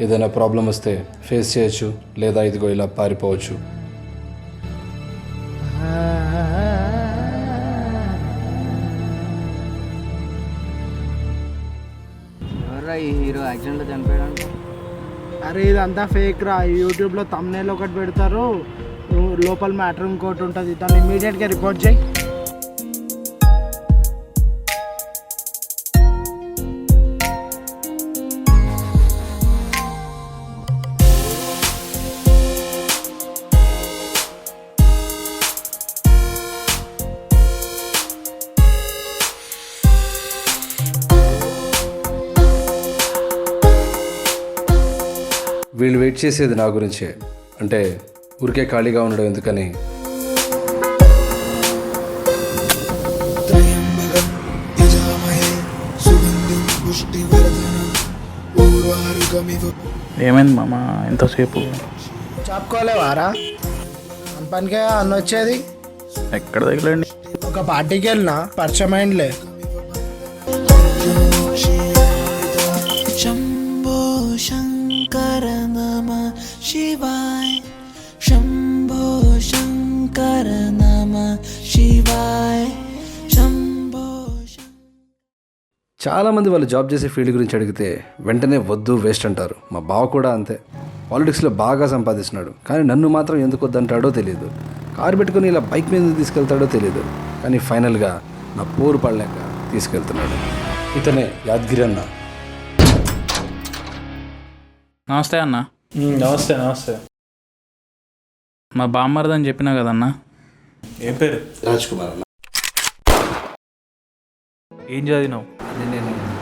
ఏదైనా ప్రాబ్లం వస్తే ఫేస్ చేయొచ్చు, లేదా ఇదిగో ఇలా పారిపోవచ్చు. ఎవర్రా ఈ హీరో యాక్సిడెంట్లో చనిపోయాడు? అరే ఇదంతా ఫేక్ రా. యూట్యూబ్లో తమ్నేల్ ఒకటి పెడతారు, లోపల మ్యాటర్ ఇంకోటి ఉంటుంది. దాన్ని ఇమీడియట్గా రిపోర్ట్ చేయి. వీళ్ళు వెయిట్ చేసేది నా గురించే, అంటే ఊరికే ఖాళీగా ఉండడం ఎందుకని. ఏమైంది మామ ఎంతసేపు? చెప్పుకోలేవారా మన పనికే అన్న వచ్చేది? ఎక్కడ తగిలండి? ఒక పార్టీకి వెళ్ళినా పరిచయం అయిందిలే. శంభో శంకర నమ శివాయ, శంభో శంకర నమ శివాయ, శంభో. చాలామంది వాళ్ళు జాబ్ చేసే ఫీల్డ్ గురించి అడిగితే వెంటనే వద్దు, వేస్ట్ అంటారు. మా బావ కూడా అంతే. పాలిటిక్స్లో బాగా సంపాదిస్తున్నాడు, కానీ నన్ను మాత్రం ఎందుకు వద్దంటాడో తెలియదు. కారు పెట్టుకుని ఇలా బైక్ మీద తీసుకెళ్తాడో తెలియదు, కానీ ఫైనల్గా నా పోరు పడలేక తీసుకెళ్తున్నాడు. ఇతనే యాదగిరి అన్న. నమస్తే అన్న. నమస్తే నమస్తే. మా బామ్మర్దని చెప్పినా కదన్నా. ఏం పేరు? రాజ్ కుమార్ అన్న. ఏం చదివినావు?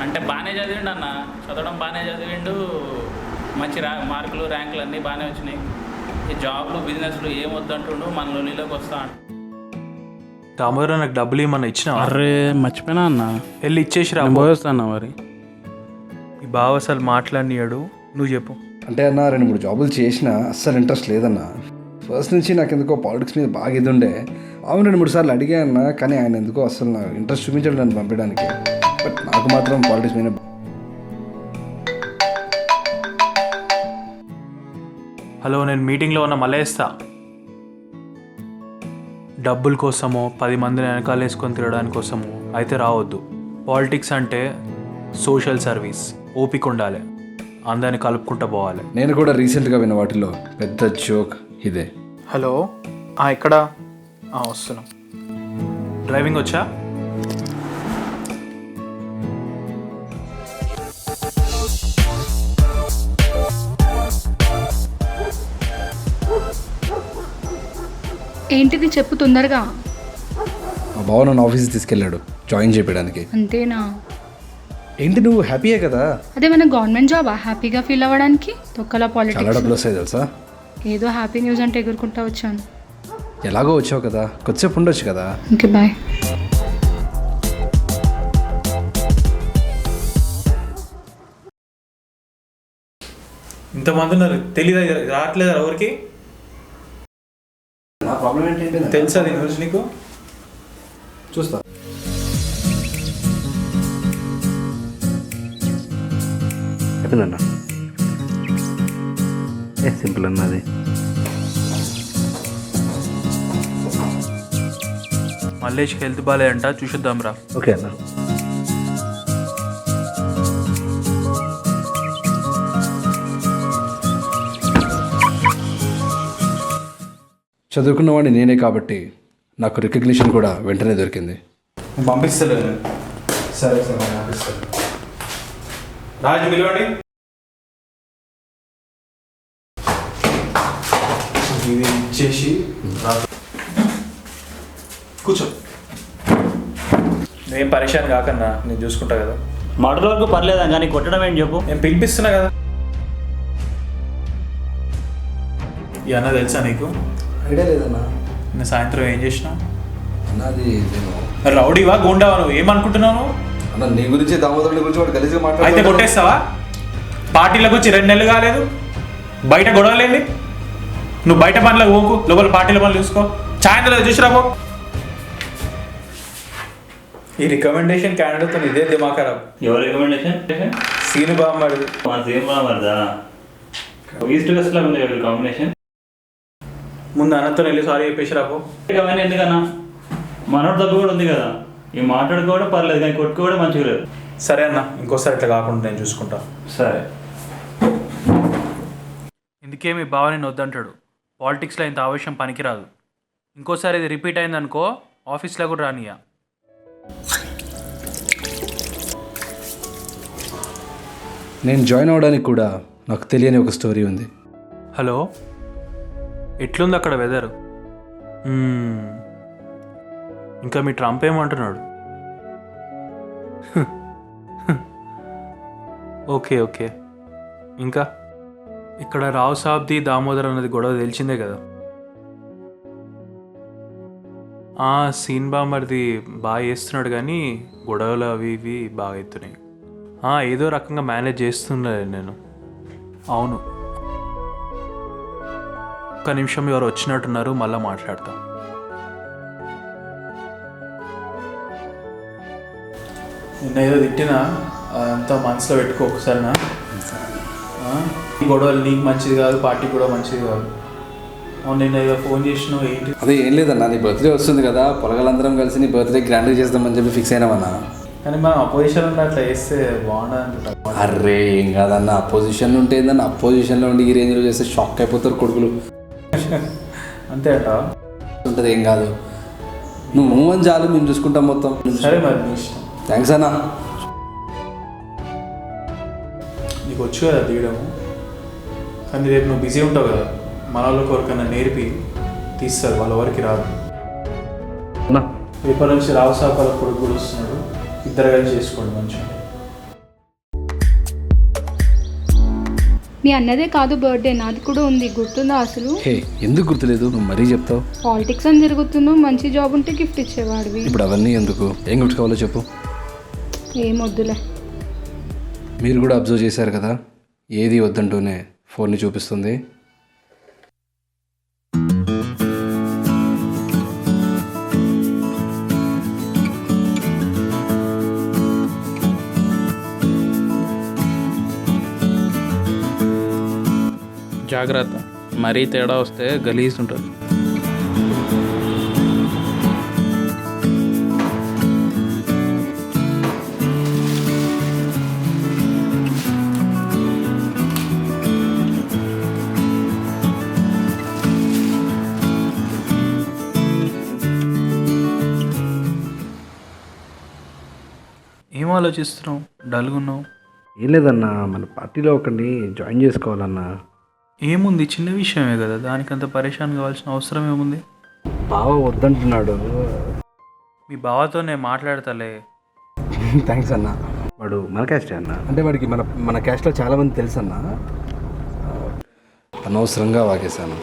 అంటే బాగానే చదివిండు అన్న, చదవడం బాగానే చదివిండు, మంచి మార్కులు ర్యాంకులు అన్నీ బాగానే వచ్చినాయి. ఈ జాబ్లు బిజినెస్లు ఏం వద్దంటుండు, మన లొల్లిలోకి వస్తా అంట. దామోదరం నాకు డబ్బులు ఏమన్నా ఇచ్చినావా? అరే మర్చిపోయినా అన్న, వెళ్ళి ఇచ్చేసి రా. పోయేస్తాను మరి. ఈ బావ అసలు మాట్లాడినాడు, నువ్వు చెప్పు. అంటే అన్న 2-3 జాబులు చేసినా అస్సలు ఇంట్రెస్ట్ లేదన్న. ఫస్ట్ నుంచి నాకు ఎందుకో పాలిటిక్స్ మీద బాగా ఇది ఉండే. అవును 2-3 సార్లు అడిగా అన్న, కానీ ఆయన ఎందుకో అసలు నాకు ఇంట్రెస్ట్ చూపించాడు నన్ను పంపించడానికి. బట్ నాకు మాత్రం పాలిటిక్స్ మీద. హలో, నేను మీటింగ్లో ఉన్న మలేస్తా. డబ్బుల కోసమో 10 మందిని వెనకాల వేసుకొని తిరగడానికి కోసమో అయితే రావద్దు. పాలిటిక్స్ అంటే సోషల్ సర్వీస్, ఓపిక ఉండాలి, అందరిని కలుపుకుంటూ పోవాలి. నేను కూడా రీసెంట్గా విన్న వాటిలో పెద్ద జోక్ ఇదే. హలో, ఎక్కడా? వస్తున్నాం. డ్రైవింగ్ వచ్చా? ఏంటిది చెప్పు తొందరగా. మా బావ నన్ను ఆఫీస్కి తీసుకెళ్ళాడు జాయిన్ చేయడానికి. అంతేనా? ఏంటి నువ్వు హ్యాపీయే కదా? అదే మన గవర్నమెంట్ జాబా హ్యాపీగా ఫీల్ అవ్వడానికి? తొక్కల చాలా పాలిటిక్స్. డబ్బులు వస్తాయి తెలుసా? ఏదో హ్యాపీ న్యూస్ అంటే ఎగురుకుంటా వచ్చాను. ఎలాగో వచ్చావు కదా, కొద్దిసేపు ఉండొచ్చు కదా. Okay bye. ఇంతమంది ఉన్నారు, తెలీదా? రావట్లేదా ఎవరికి? నా ప్రాబ్లం ఏంటి? తెలుసా దీని గురించి నీకు? చూస్తా. అయిపోయిందన్న. సింపుల్ అన్నది. మల్లేష్కి హెల్త్ బాగాలేదంట, చూసిద్దాం రా. ఓకే అన్న. చదువుకున్నవాడిని నేనే కాబట్టి నాకు రికగ్నిషన్ కూడా వెంటనే దొరికింది. పంపిస్తలేదు. సరే సరే పంపిస్తాను. రాజు పిలవండి. ఇది ఇచ్చేసి కూర్చో. నువ్వేం పరేషాన్ కాకన్నా, నేను చూసుకుంటా కదా. మర్డర్ వరకు పర్లేదా, కానీ కొట్టడం ఏంటి చెప్పు. నేను పిలిపిస్తున్నా కదా. ఈ అన్న తెలుసా నీకు? ఐడియా లేదన్నా. నేను సాయంత్రం ఏం చేసినా? అన్నది నేను రౌడీవా గుండావా? నువ్వు ఏమనుకుంటున్నావు? అన్న నీ గురించి దామోదరుడి గురించి వాడు గలీజ్గా అయితే మాట్లాడుతున్నాడు. కొట్టేస్తావా? పార్టీలకు వచ్చి 2 నెలలు కాలేదు, బయట గొడవలేండి. నువ్వు బయట పనులకు పోకు, లోపల పార్టీల పనులు చూసుకో. సాయంత్రం చూసిరాబో. ఈ రికమెండేషన్ క్యాండిడేట్తో ఇదే దిమాగ్ ఖరాబ్. ఎవరు రికమెండేషన్? సీను బామ్మడి. మా సీఎం బామర్దా? ఈస్ట్ వెస్ట్ లా ఉంది కదా కాంబినేషన్. ముందు అన్నతో వెళ్ళి సారీ చెప్పేసి రాపో. అవన్నీ ఎందుకన్నా, మనోడు తప్పు కూడా ఉంది కదా. ఈ మాట్లాడుకోవడం పర్లేదు కానీ కొట్టుకోవడం మంచిగా లేదు. సరే అన్న, ఇంకోసారి ఇట్లా కాకుండా నేను చూసుకుంటా. సరే. ఇందుకే మీ బావ నేను వద్దంటాడు. పాలిటిక్స్లో ఇంత ఆవేశం పనికిరాదు. ఇంకోసారి ఇది రిపీట్ అయిందనుకో ఆఫీస్లో కూడా రానియా. నేను జాయిన్ అవ్వడానికి కూడా నాకు తెలియని ఒక స్టోరీ ఉంది. హలో, ఎట్లుంది అక్కడ వెదర్? ఇంకా మీ ట్రంప్ ఏమంటున్నాడు? Okay okay. ఇంకా ఇక్కడ రావు సాబ్ది దామోదర్ అన్నది గొడవ తెలిసిందే కదా. సీన్ బామర్ది బాగా చేస్తున్నాడు కానీ గొడవలు అవి ఇవి బాగా అవుతున్నాయి. ఏదో రకంగా మేనేజ్ చేస్తున్నా నేను. అవును, ఒక్క నిమిషం, ఎవరు వచ్చినట్టున్నారు, మళ్ళీ మాట్లాడతాం. నిన్న ఏదో తిట్టినా అంతా మనసులో పెట్టుకో ఒకసారినా. ఈ గొడవలు నీకు మంచిది కాదు, పార్టీకి కూడా మంచిది కాదు. అవును, నేను ఏదో ఫోన్ చేసినావు ఏంటి? అదే ఏం లేదన్నా, నీ బర్త్డే వస్తుంది కదా, పొలగలందరం కలిసి నీ బర్త్డే గ్రాండ్గా చేద్దామని చెప్పి ఫిక్స్ అయినామన్నా. కానీ మనం అపోజిషన్ ఉంటే అట్లా చేస్తే బాగుండదు. అర్రే ఏం కాదన్న, అపోజిషన్లో ఉంటే ఏందన్న, అపోజిషన్లో ఉండి ఈ రేంజ్లో చేస్తే షాక్ అయిపోతారు కొడుకులు. అంతే అంట. ఉంటుంది, ఏం కాదు, నువ్వు మూవ్ అని చాలు, మేము చూసుకుంటాం మొత్తం. సరే మరి, నీ ఇష్టం. థ్యాంక్స్ అన్నా. నీకు వచ్చు కదా తీయడము, కానీ రేపు నువ్వు బిజీ ఉంటావు కదా, మన వాళ్ళ కొరకన్నా నేర్పి తీస్తారు, వాళ్ళ వరకు రాదు. రేపటి నుంచి రావు సాబ్ వాళ్ళ కొడుకు కూడా వస్తున్నాడు, ఇద్దరు కలిసి చేసుకోండి మంచిగా. మీ అన్నదే కాదు బర్త్డే, నాది కూడా ఉంది, గుర్తుందా అసలు? హే, ఎందుకు గుర్తులేదు, నువ్వు మరీ చెప్తావు. పాలిటిక్స్ అని తిరుగుతున్నావు, మంచి జాబ్ ఉంటే గిఫ్ట్ ఇచ్చేవాడివి. ఇప్పుడు అవన్నీ ఎందుకు, ఏం గిఫ్ట్ కావాలో చెప్పు. ఏం వద్దులే. మీరు కూడా అబ్జర్వ్ చేశారు కదా, ఏది వద్దంటూనే ఫోన్ని చూపిస్తుంది. జాగ్రత్త, మరీ తేడా వస్తే గలీజ్ ఉంటుంది. ఏం ఆలోచిస్తున్నావు, డల్గా ఉన్నావు? ఏం లేదన్నా, మన పార్టీలో ఒకరిని జాయిన్ చేసుకోవాలన్నా. ఏముంది, చిన్న విషయమే కదా, దానికంత పరేషాన్ కావాల్సిన అవసరం ఏముంది? బావ వద్దంటున్నాడు. మీ బావతో నేను మాట్లాడతాలే. థ్యాంక్స్ అన్న. వాడు మన క్యాస్టే అన్న, అంటే వాడికి మన క్యాస్ట్లో చాలామంది తెలుసు అన్న. అనవసరంగా వాగేశాను.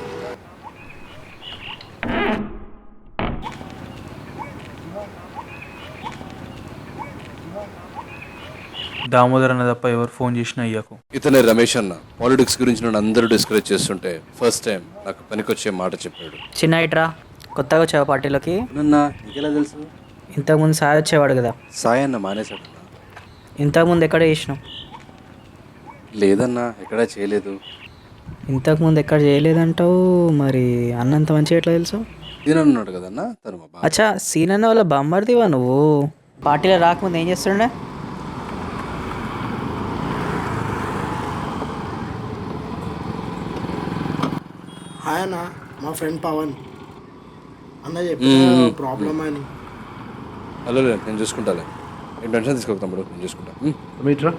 దామోదర్ అన్న తప్ప ఎవరు ఫోన్ చేసినా అయ్యాకు. ఇతనే రమేష్ అన్న, పాలిటిక్స్ గురించి నన్ను అందరూ డిస్కరేజ్ చేస్తుంటే ఫస్ట్ టైం నాకు పనికొచ్చే మాట చెప్పాడు. చిన్న ఇట్రా, కొత్తగా వచ్చావు పార్టీలోకి? నీకెలా తెలుసు? ఇంతకుముందు సాయి వచ్చేవాడు కదా. సాయి అన్న మానేశాడు. ఇంతకుముందు ఎక్కడ చేసినావు? లేదన్నా, ఎక్కడా చేయలేదు. ఇంతకుముందు ఎక్కడ చేయలేదంటావు, మరి అన్నంత మంచిగా ఎట్లా తెలుసు? తినన్నాడు కదన్నా, తను మా బావ. అచ్చా, సీన్ అన్న వాళ్ళ బొమ్మర్దివా నువ్వు? పార్టీలో రాకముందు ఏం చేస్తుండే? హాయ్ అన్న, మా ఫ్రెండ్ పవన్ అన్న చెప్పిన ప్రాబ్లమ్ అని. హలో, నేను చూసుకుంటాలే, ఏం టెన్షన్ తీసుకోక తమ్ముడు, నేను చూసుకుంటా. మీట్రా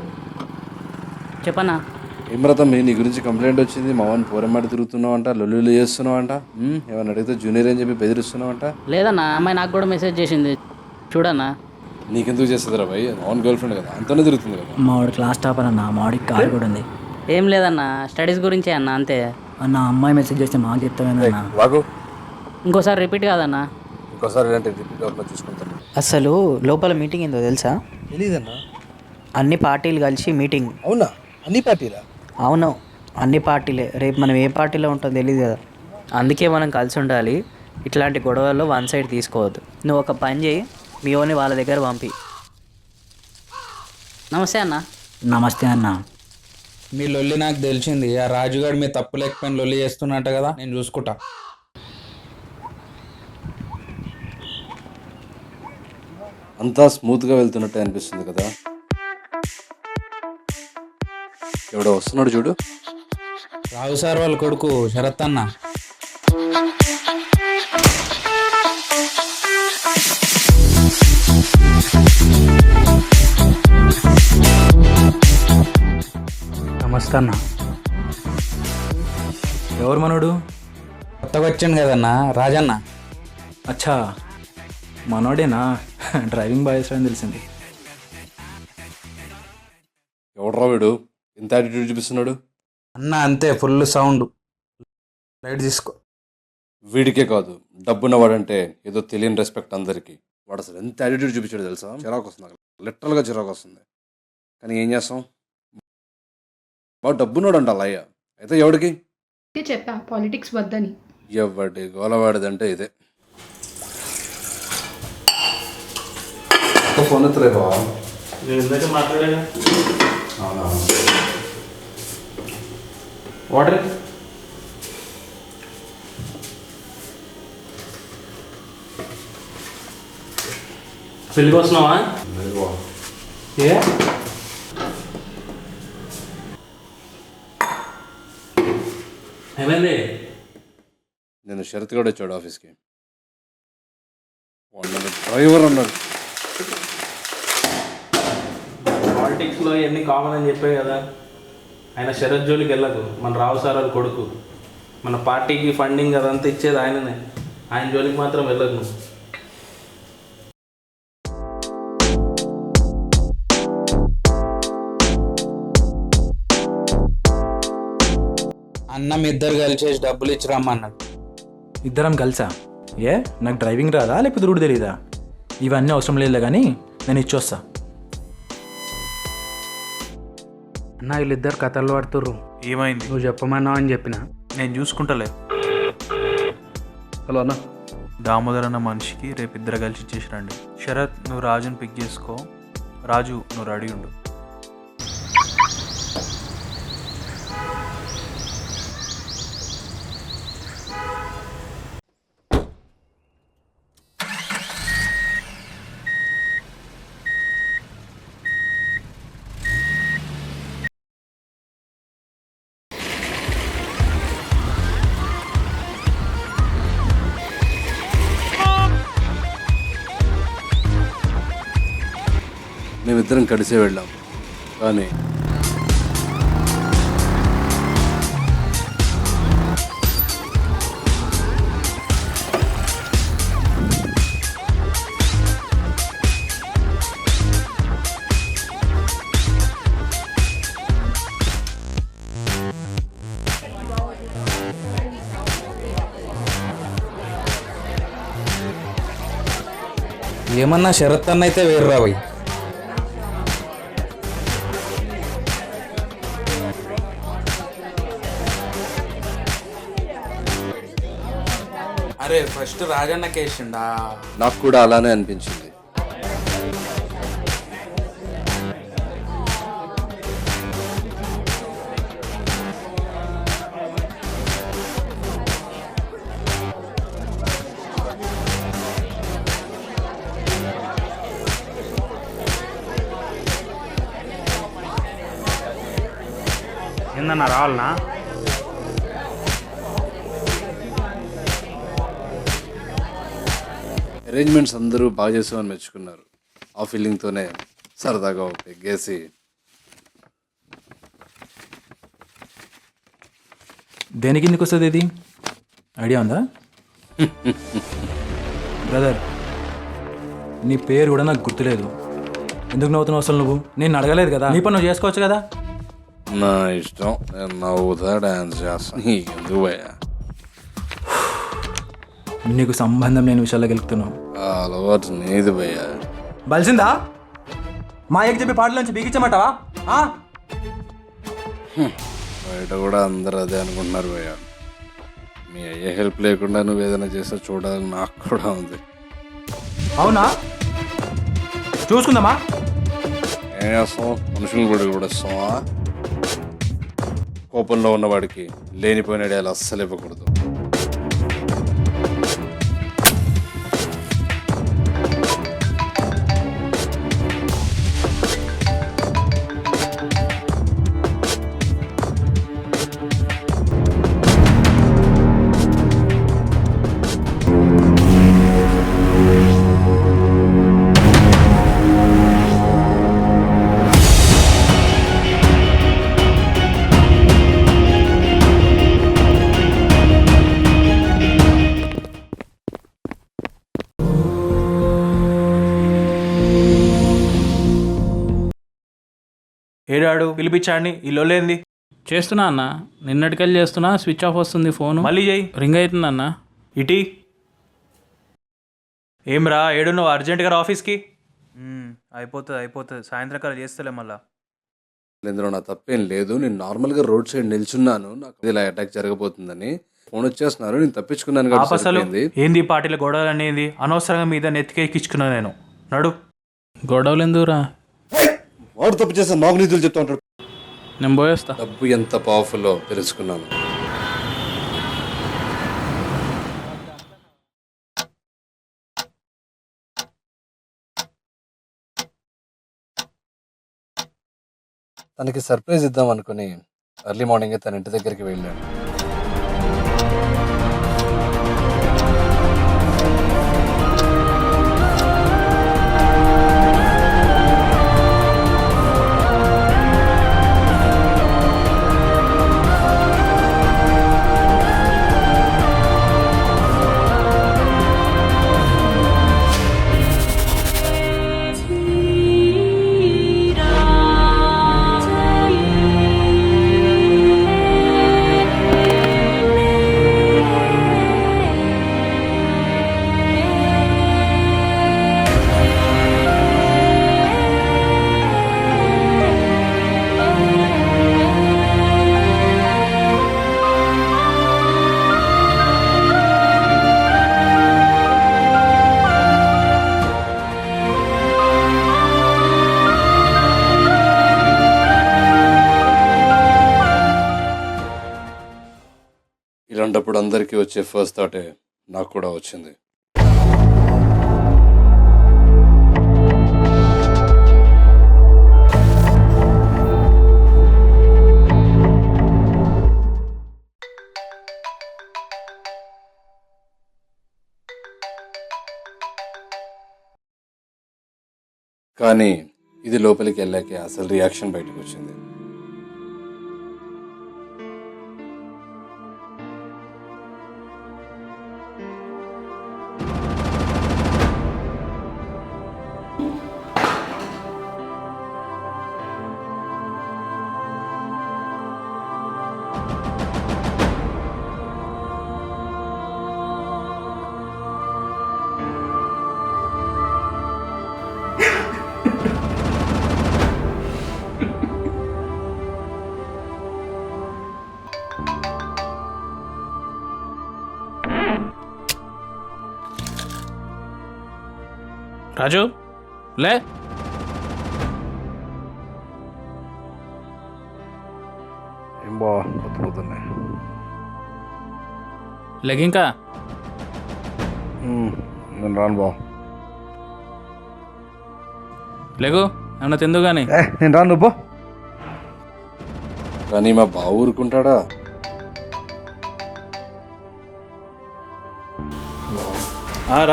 చెప్పన్నా. ఏం రతం, నీ గురించి కంప్లైంట్ వచ్చింది, మావన్ పోరమ్మాడి తిరుగుతున్నావు అంట, లొల్లులు చేస్తున్నావు అంట, ఏమన్నా అడిగితే జూనియర్ అని చెప్పి బెదిరిస్తున్నావు అంట. లేదన్నా, అమ్మాయి నాకు కూడా మెసేజ్ చేసింది, చూడన్నా. నీకెందుకు చేస్తుందిరా భయ్, మావన్ గర్ల్ ఫ్రెండ్ కదా, అంతనే తిరుగుతుంది కదా. మావాడు క్లాస్ టాపర్ అన్న, మావాడికి కార్ కూడా ఉంది. ఏం లేదన్నా, స్టడీస్ గురించే అన్న, అంతే. అన్న అమ్మాయి మెసేజ్ చేస్తే మాకు చెప్తావేందన్నా? వాగు, ఇంకోసారి రిపీట్ కాదన్నా. ఇంకోసారి ఇలాంటి రిపీట్ అవ్వకుండా చూసుకుంటాను. అసలు లోపల మీటింగ్ ఏందో తెలుసా? తెలీదన్నా. అన్ని పార్టీలు కలిసి మీటింగ్. అవునా, అన్ని పార్టీలా? అవును, అన్ని పార్టీలే. రేపు మనం ఏ పార్టీలో ఉంటుందో తెలియదు కదా, అందుకే మనం కలిసి ఉండాలి. ఇట్లాంటి గొడవల్లో వన్ సైడ్ తీసుకోవద్దు. నువ్వు ఒక పని చేయి, మీ ఓని వాళ్ళ దగ్గర పంపి. నమస్తే అన్న. నమస్తే అన్న. మీ లొల్లి నాకు తెలిసింది. ఆ రాజుగాడు మీ తప్పు లేకపోయిన లొల్లి చేస్తున్నట్ట కదా, నేను చూసుకుంటా. అంతా స్మూత్గా వెళ్తున్నట్టే అనిపిస్తుంది కదా. ఎవడో వస్తున్నాడు చూడు. రావు సార్ వాళ్ళ కొడుకు శరత్ అన్న. నమస్తే అన్న. ఎవరు మనోడు? కొత్తగా వచ్చాను కదన్నా, రాజన్న. అచ్చా, మనోడేనా? డ్రైవింగ్ బాయ్ అని తెలిసింది. ఎవడరా వీడు ఇంత యాటిట్యూడ్ చూపిస్తున్నాడు? అన్న అంతే, ఫుల్ సౌండ్. లైట్ తీసుకో. వీడికే కాదు, డబ్బున్నవాడంటే ఏదో తెలియని రెస్పెక్ట్ అందరికీ. వాడు అసలు ఎంత యాటిట్యూడ్ చూపించాడు తెలుసా? చిరాకు వస్తుంది, లిటరల్గా చిరాకు వస్తుంది. కానీ ఏం చేస్తాం, వాడు డబ్బున్నాడు అంట అలా. అయితే ఎవడికి చెప్పా పాలిటిక్స్ వద్దని. ఎవడి గోలవాడిదంటే ఇదే. ఫోన్ ఎత్తలే బావా. నేను ఇందాక మాట్లాడాను. వాటర్ పెళ్ళికి వస్తున్నావా? ఏ ఏమైంది? నేను షరత్ కూడా వచ్చాడు ఆఫీస్కి. వాడు డ్రైవర్ అన్నాడు. పాలిటిక్స్లో ఇవన్నీ కామన్ అని చెప్పాయి కదా. ఆయన శరత్ జోలికి వెళ్ళకు. మన రావు సార్ వాళ్ళ కొడుకు. మన పార్టీకి ఫండింగ్ అదంతా ఇచ్చేది ఆయననే. ఆయన జోలికి మాత్రం వెళ్ళకు నువ్వు. అన్న మీ ఇద్దరు కలిసేసి డబ్బులు ఇచ్చి రమ్మన్నాడు. ఇద్దరం కలిసా? ఏ నాకు డ్రైవింగ్ రాదా లేకపోతే రూట్ తెలీదా? ఇవన్నీ అవసరం లేదులే కానీ నేను ఇచ్చొస్తా. అన్న వీళ్ళిద్దరు కథలు పడుతుర్రు. ఏమైంది? నువ్వు చెప్పమన్నావు అని చెప్పిన. నేను చూసుకుంటలే. హలో అన్న. దామోదర్ అన్న మనిషికి రేపు ఇద్దరు కలిసి ఇచ్చేసి రండి. శరత్ నువ్వు రాజుని పిక్ చేసుకో. రాజు నువ్వు రెడీ ఉండు. మేమిద్దరం కలిసే వెళ్ళాం. కానీ ఏమన్నా శరత్ అన్న అయితే వేరు రాబోయ్. అరే ఫస్ట్ రాజన్న కేసిండా? నాకు కూడా అలానే అనిపించింది. ఏందన్నా రావాలనా? అరేంజ్మెంట్స్ అందరూ బాగా చేసామని మెచ్చుకున్నారు. ఆ ఫీలింగ్తోనే సరదాగా పెగ్గేసి దేనికి ఎందుకు వస్తుంది ఇది? ఐడియా ఉందా? బ్రదర్, నీ పేరు కూడా నాకు గుర్తులేదు. ఎందుకు నవ్వుతున్నావు అసలు? నువ్వు నేను అడగలేదు కదా. నీ పని నువ్వు చేసుకోవచ్చు కదా. నా ఇష్టం, నేను నవ్వుతా డ్యాన్స్ చేస్తాను. నీకెందుకు భయ్యా? నీకు సంబంధం లేని విషయాల్లో గెలుపుతున్నావు. అలవాటు నీది భయ్యా. బలిసిందా? మా ఎగ్ చెప్పి పాటలోంచి బీగించమంటావా? బయట కూడా అందరూ అదే అనుకుంటున్నారు భయ్యా. మీ అయ్యే హెల్ప్ లేకుండా నువ్వు ఏదైనా చేస్తే చూడాలని నాకు కూడా ఉంది. అవునా? చూసుకుందామా? ఏం చేస్తాం? మనుషులను కూడా ఇస్తామా? కోపంలో ఉన్నవాడికి లేనిపోయిన ఐడియాలు అస్సలు ఇవ్వకూడదు. ఏడాడు పిలిపించాడిని ఇల్లులేంది చేస్తున్నా అన్న, నిన్నటికెళ్ళి చేస్తున్నా, స్విచ్ ఆఫ్ వస్తుంది ఫోను. మళ్ళీ చెయ్యి. రింగ్ అవుతుంది అన్న. ఇటీ ఏం రా ఏడు నువ్వు అర్జెంటుగా రా ఆఫీస్కి. అయిపోతుంది సాయంత్రం కాలం చేస్తలే మళ్ళా. ఇందులో నా తప్పేం లేదు. నేను నార్మల్గా రోడ్ సైడ్ నిల్చున్నాను, నాకు ఇలా అటాక్ జరగబోతుందని ఫోన్ వచ్చేస్తున్నారు, నేను తప్పించుకున్నాను కాబట్టి అసలు సరిపోయింది. ఏంది పార్టీల గొడవలు అనేది అనవసరంగా మీద నెత్తికెక్కించుకున్నాను నేను. నడు. గొడవలు ఎందుకురా? వాడు తప్పు చేస్తాను, నాకు నిధులు చెప్తా ఉంటాడు. నేను పోయేస్తా. డబ్బు ఎంత పవర్ఫుల్లో తెలుసుకున్నాను. తనకి సర్ప్రైజ్ ఇద్దాం అనుకుని ఎర్లీ మార్నింగే తన ఇంటి దగ్గరికి వెళ్ళాను. ఇలాంటప్పుడు అందరికీ వచ్చే ఫస్ట్ థాటే నాకు కూడా వచ్చింది. కానీ ఇది లోపలికి వెళ్ళాకే అసలు రియాక్షన్ బయటకు వచ్చింది. రాజు లే. ఏం బా పొద్దుపోతున్నాయి. లెగింకా నేను రాను బా. లేగు ఏమన్నా తిందు కానీ. నేను రాను నువ్వు. కానీ మా బావ ఊరుకుంటాడా?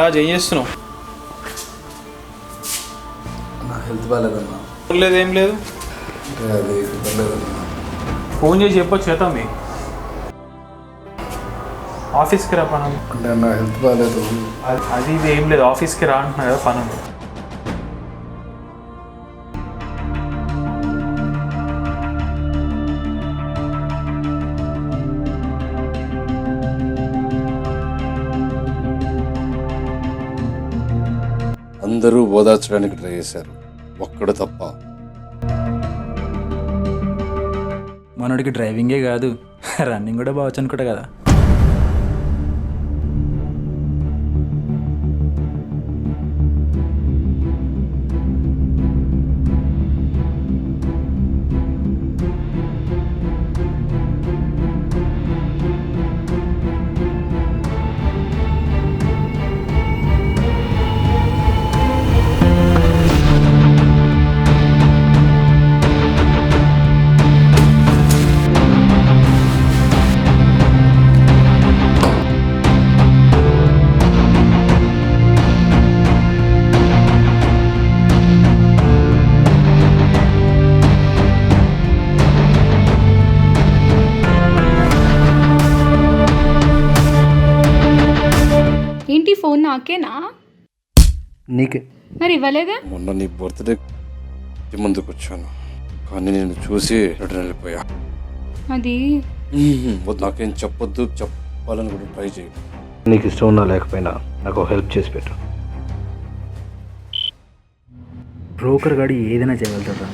రాజు ఏం చేస్తున్నావు? నా హెల్త్ బాగాలేదన్నా. లేదు ఏం లేదు. అది కుదరలేదన్నా. ఫోన్ చేసి చెప్పొచ్చు చేద్దాం మీ ఆఫీస్కి రా పని. అంటే నా హెల్త్ బాగాలేదు. అది ఇది ఏం లేదు, ఆఫీస్కి రా అంటున్నా కదా పని. అందరూ ఓదార్చడానికి ట్రై చేశారు, ఒక్కడు తప్ప. మనోడికి డ్రైవింగే కాదు రన్నింగ్ కూడా బావచ్చు అనుకుంటా కదా. ఫోన్ నాకేనా? నీకే. మరి ఇవ్వలేదా? మొన్న నీ బర్త్డే ముందుకు వచ్చాను, కానీ నేను చూసి రిటర్న్ వెళ్ళిపోయా. అది వద్దు, నాకేం చెప్పొద్దు, చెప్పాలని కూడా ట్రై చేయి. నీకు ఇష్టం ఉన్నా లేకపోయినా నాకు హెల్ప్ చేసి పెట్టు. బ్రోకర్ గాడి ఏదైనా చేయగలుగుతారా?